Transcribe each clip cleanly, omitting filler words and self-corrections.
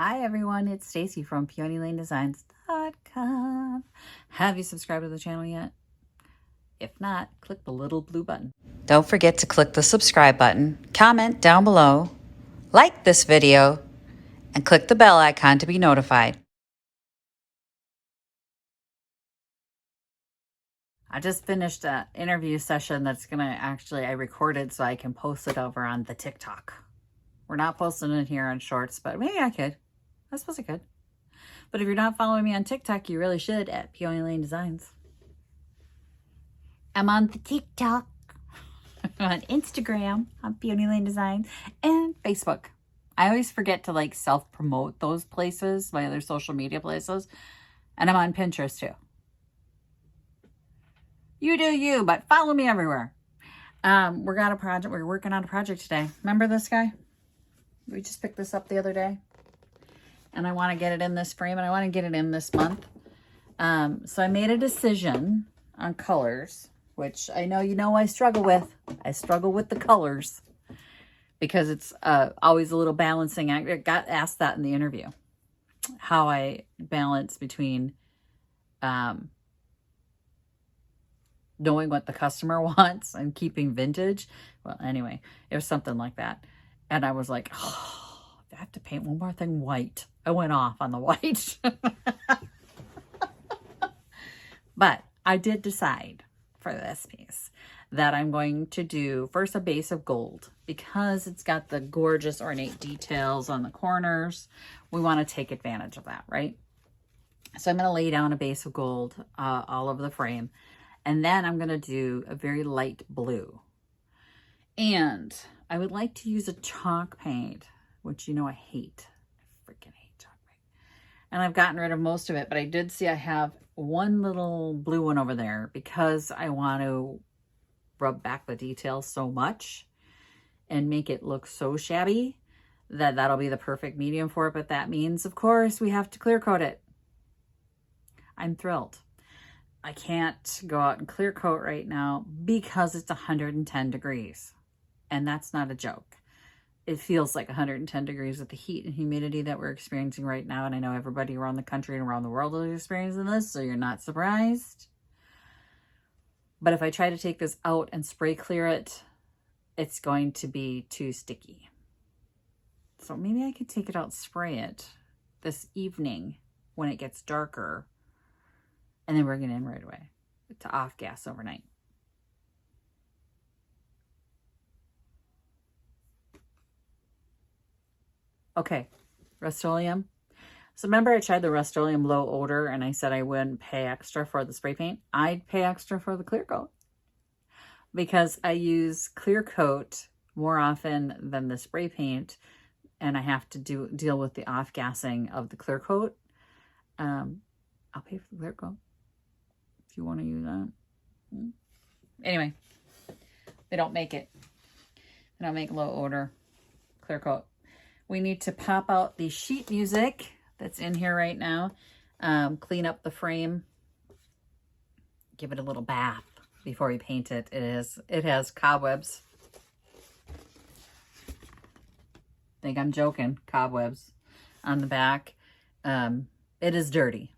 Hi everyone, it's Stacy from PeonyLaneDesigns.com. Have you subscribed to the channel yet? If not, click the little blue button. Don't forget to click the subscribe button, comment down below, like this video, and click the bell icon to be notified. I just finished an interview session that's I recorded so I can post it over on the TikTok. We're not posting it here on Shorts, but maybe I could. I suppose I could. But if you're not following me on TikTok, you really should at Peony Lane Designs. I'm on the TikTok, on Instagram, on Peony Lane Designs, and Facebook. I always forget to self-promote those places, my other social media places. And I'm on Pinterest too. You do you, but follow me everywhere. We're working on a project today. Remember this guy? We just picked this up the other day. And I want to get it in this frame, and I want to get it in this month. So I made a decision on colors, which I know I struggle with. I struggle with the colors because it's always a little balancing. I got asked that in the interview, how I balance between knowing what the customer wants and keeping vintage. Well, anyway, it was something like that. And I was like, oh, I have to paint one more thing white. I went off on the white. But I did decide for this piece that I'm going to do first a base of gold because it's got the gorgeous ornate details on the corners. We want to take advantage of that, right? So I'm going to lay down a base of gold all over the frame. And then I'm going to do a very light blue. And I would like to use a chalk paint, which I hate. I freaking hate chalk paint. And I've gotten rid of most of it, but I did see I have one little blue one over there because I want to rub back the details so much and make it look so shabby that that'll be the perfect medium for it. But that means, of course, we have to clear coat it. I'm thrilled. I can't go out and clear coat right now because it's 110 degrees. And that's not a joke. It feels like 110 degrees with the heat and humidity that we're experiencing right now. And I know everybody around the country and around the world is experiencing this, so you're not surprised. But if I try to take this out and spray clear it, it's going to be too sticky. So maybe I could take it out and spray it this evening when it gets darker and then bring it in right away to off gas overnight. Okay, Rust-Oleum. So remember I tried the Rust-Oleum low odor and I said I wouldn't pay extra for the spray paint? I'd pay extra for the clear coat because I use clear coat more often than the spray paint, and I have to deal with the off-gassing of the clear coat. I'll pay for the clear coat if you want to use that. Anyway, they don't make it. They don't make low odor clear coat. We need to pop out the sheet music that's in here right now. Clean up the frame. Give it a little bath before we paint it. It has cobwebs. Think I'm joking. Cobwebs on the back. It is dirty.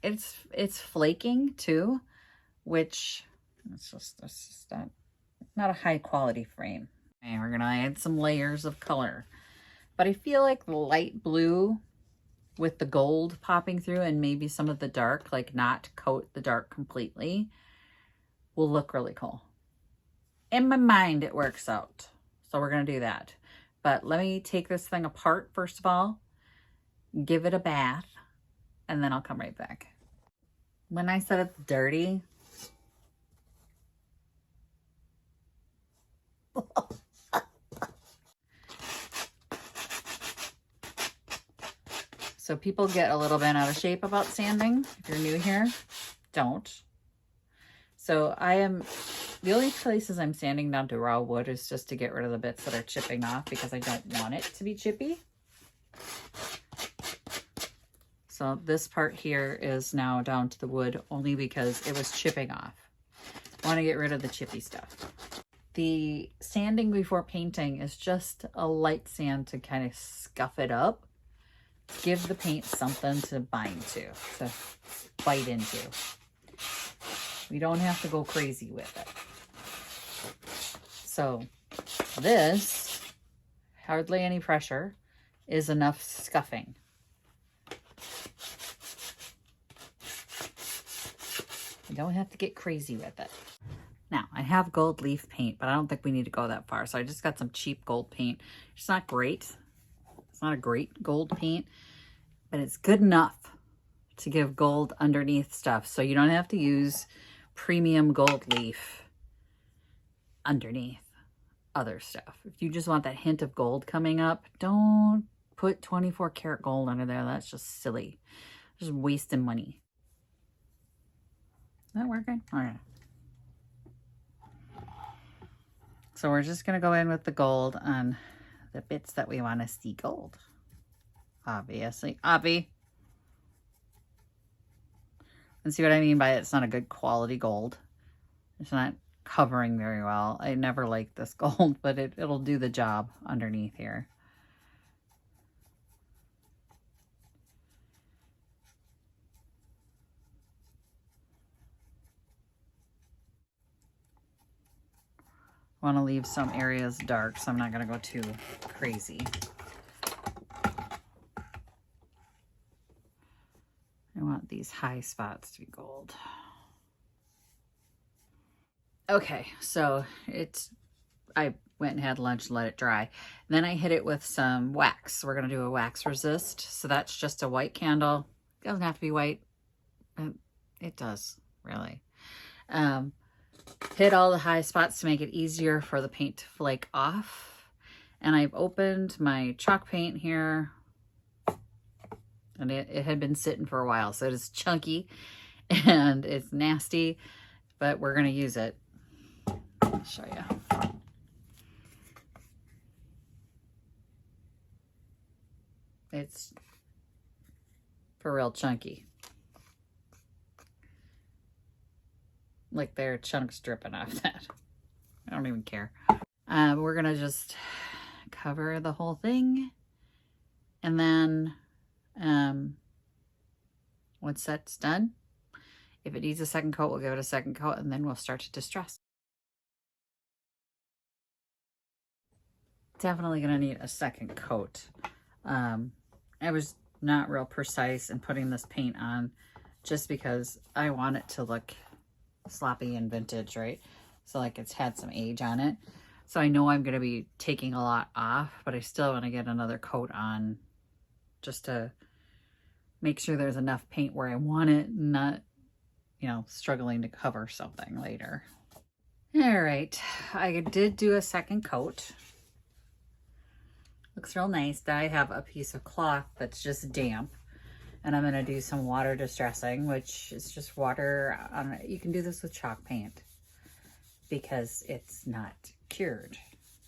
It's flaking too, which it's just not a high quality frame. And we're gonna add some layers of color. But I feel like the light blue with the gold popping through and maybe some of the dark, like not coat the dark completely, will look really cool. In my mind, it works out. So we're going to do that. But let me take this thing apart first of all, give it a bath, and then I'll come right back. When I said it's dirty, so people get a little bent out of shape about sanding. If you're new here, don't. So the only places I'm sanding down to raw wood is just to get rid of the bits that are chipping off because I don't want it to be chippy. So this part here is now down to the wood only because it was chipping off. I want to get rid of the chippy stuff. The sanding before painting is just a light sand to kind of scuff it up give the paint something to bind to bite into. We don't have to go crazy with it. So this, hardly any pressure, is enough scuffing. You don't have to get crazy with it. Now, I have gold leaf paint, but I don't think we need to go that far. So I just got some cheap gold paint. It's not great. It's not a great gold paint, but it's good enough to give gold underneath stuff. So you don't have to use premium gold leaf underneath other stuff. If you just want that hint of gold coming up, don't put 24 karat gold under there. That's just silly. Just wasting money. Is that working? All right. So we're just going to go in with the gold on the bits that we want to see gold. Obviously. Obvi. And see what I mean by it's not a good quality gold. It's not covering very well. I never liked this gold, but it'll do the job underneath here. I want to leave some areas dark, so I'm not going to go too crazy. I want these high spots to be gold. Okay, so I went and had lunch, let it dry. Then I hit it with some wax. We're going to do a wax resist. So that's just a white candle. It doesn't have to be white. It does, really. Hit all the high spots to make it easier for the paint to flake off. And I've opened my chalk paint here. And it had been sitting for a while. So it is chunky and it's nasty. But we're going to use it. I'll show you. It's for real chunky. Like there are chunks dripping off that. I don't even care. We're gonna just cover the whole thing. And then once that's done, if it needs a second coat, we'll give it a second coat and then we'll start to distress. Definitely gonna need a second coat. I was not real precise in putting this paint on just because I want it to look sloppy and vintage, right? So like it's had some age on it. So I know I'm going to be taking a lot off, but I still want to get another coat on just to make sure there's enough paint where I want it, not, you know, struggling to cover something later. All right, I did do a second coat. Looks real nice. I have a piece of cloth that's just damp. And I'm going to do some water distressing, which is just water. You can do this with chalk paint because it's not cured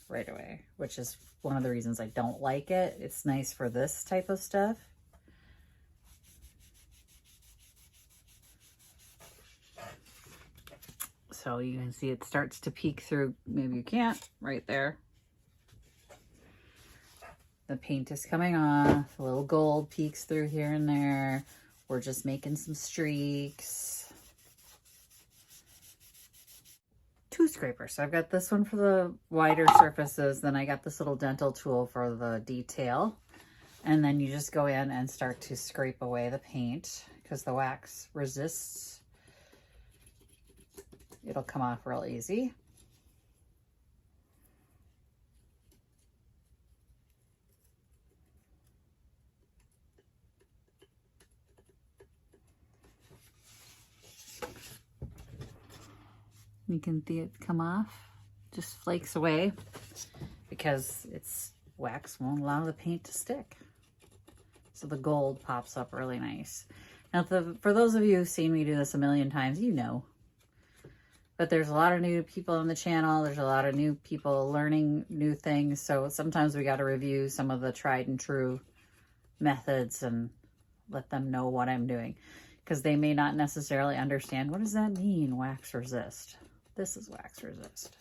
right away, which is one of the reasons I don't like it. It's nice for this type of stuff. So you can see it starts to peek through. Maybe you can't, right there. The paint is coming off, a little gold peeks through here and there. We're just making some streaks. 2 scrapers. So I've got this one for the wider surfaces. Then I got this little dental tool for the detail. And then you just go in and start to scrape away the paint because the wax resists. It'll come off real easy. You can see it come off, just flakes away because it's wax won't allow the paint to stick. So the gold pops up really nice. Now, for those of you who've seen me do this a million times, you know. But there's a lot of new people on the channel. There's a lot of new people learning new things. So sometimes we got to review some of the tried and true methods and let them know what I'm doing. Because they may not necessarily understand, what does that mean, wax resist? This is wax resist.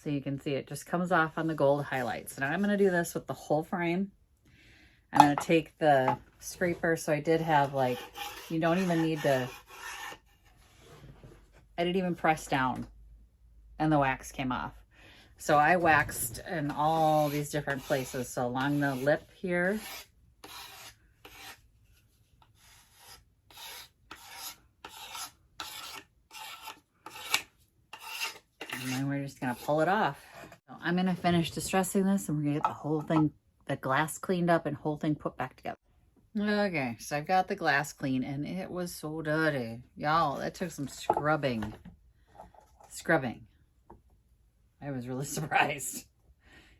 So you can see it just comes off on the gold highlights. Now I'm going to do this with the whole frame. I'm going to take the scraper. So I did have like, you don't even need to, I didn't even press down and the wax came off. So I waxed in all these different places. So along the lip here. And then we're just going to pull it off. So I'm going to finish distressing this and we're going to get the whole thing, the glass cleaned up and whole thing put back together. Okay, so I've got the glass clean and it was so dirty. Y'all, that took some scrubbing. I was really surprised.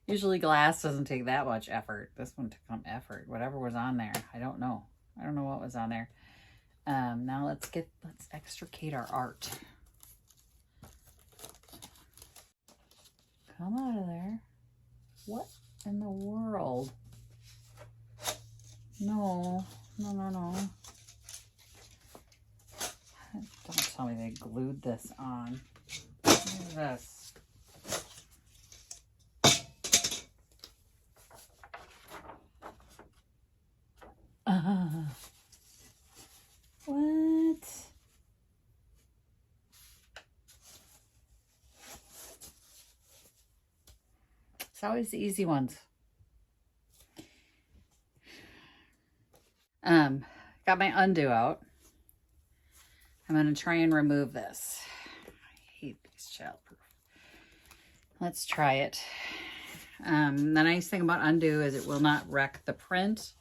Usually glass doesn't take that much effort. This one took some effort. Whatever was on there, I don't know. I don't know what was on there. Now let's extricate our art. Come out of there. What in the world? No. Don't tell me they glued this on. What is this? What? It's always the easy ones. Got my undo out. I'm going to try and remove this. I hate these childproof. Let's try it. The nice thing about undo is it will not wreck the print.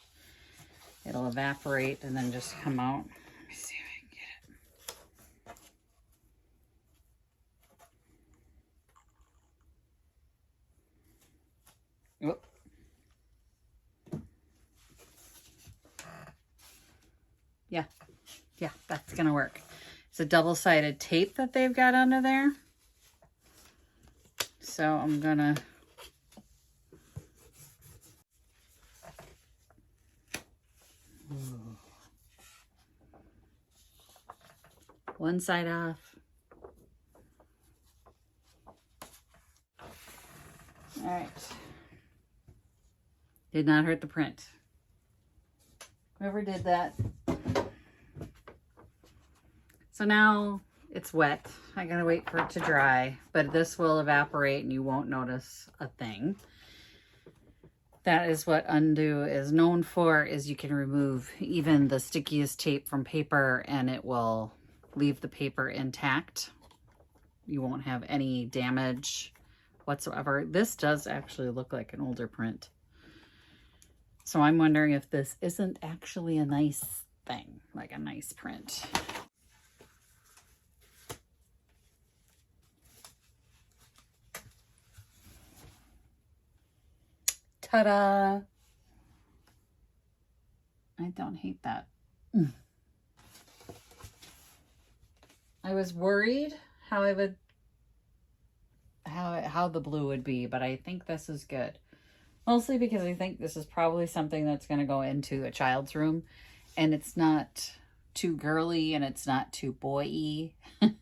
It'll evaporate and then just come out. Let me see if I can get it. Whoop. Yeah, that's gonna work. It's a double-sided tape that they've got under there. So I'm gonna one side off. All right. Did not hurt the print. Whoever did that. So now it's wet. I gotta wait for it to dry, but this will evaporate and you won't notice a thing. That is what undo is known for, is you can remove even the stickiest tape from paper and it will leave the paper intact. You won't have any damage whatsoever. This does actually look like an older print. So I'm wondering if this isn't actually a nice thing, like a nice print. Ta-da! I don't hate that. I was worried how the blue would be, but I think this is good. Mostly because I think this is probably something that's going to go into a child's room, and it's not too girly and it's not too boy-y. I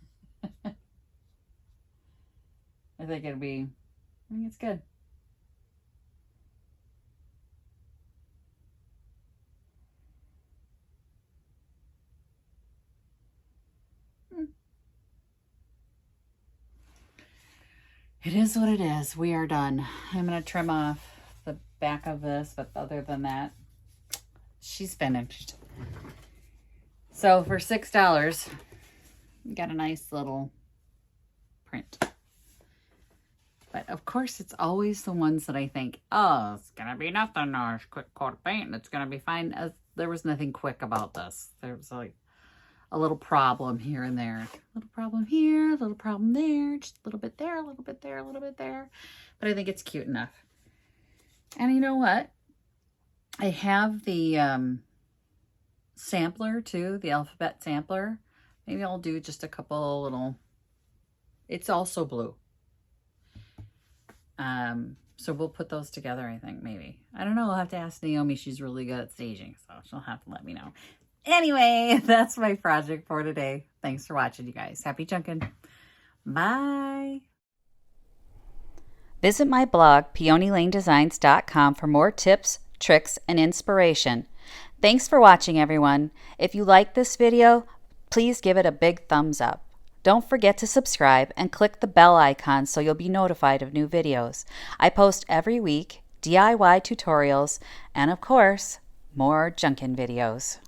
think it's good. It is what it is. We are done. I'm going to trim off the back of this, but other than that, she's finished. So for $6, you got a nice little print. But of course, it's always the ones that I think, oh, it's going to be nothing, or quick coat of paint, and it's going to be fine. There was nothing quick about this. There was like a little problem here and there. A little problem here, a little problem there, just a little bit there, a little bit there, a little bit there. But I think it's cute enough. And you know what? I have the sampler too, the alphabet sampler. Maybe I'll do just a couple little, it's also blue. So we'll put those together, I think, maybe. I don't know, I'll have to ask Naomi. She's really good at staging, so she'll have to let me know. Anyway, that's my project for today. Thanks for watching, you guys. Happy chunking. Bye. Visit my blog, peonylanedesigns.com, for more tips, tricks, and inspiration. Thanks for watching, everyone. If you like this video, please give it a big thumbs up. Don't forget to subscribe and click the bell icon so you'll be notified of new videos. I post every week DIY tutorials and, of course, more junkin' videos.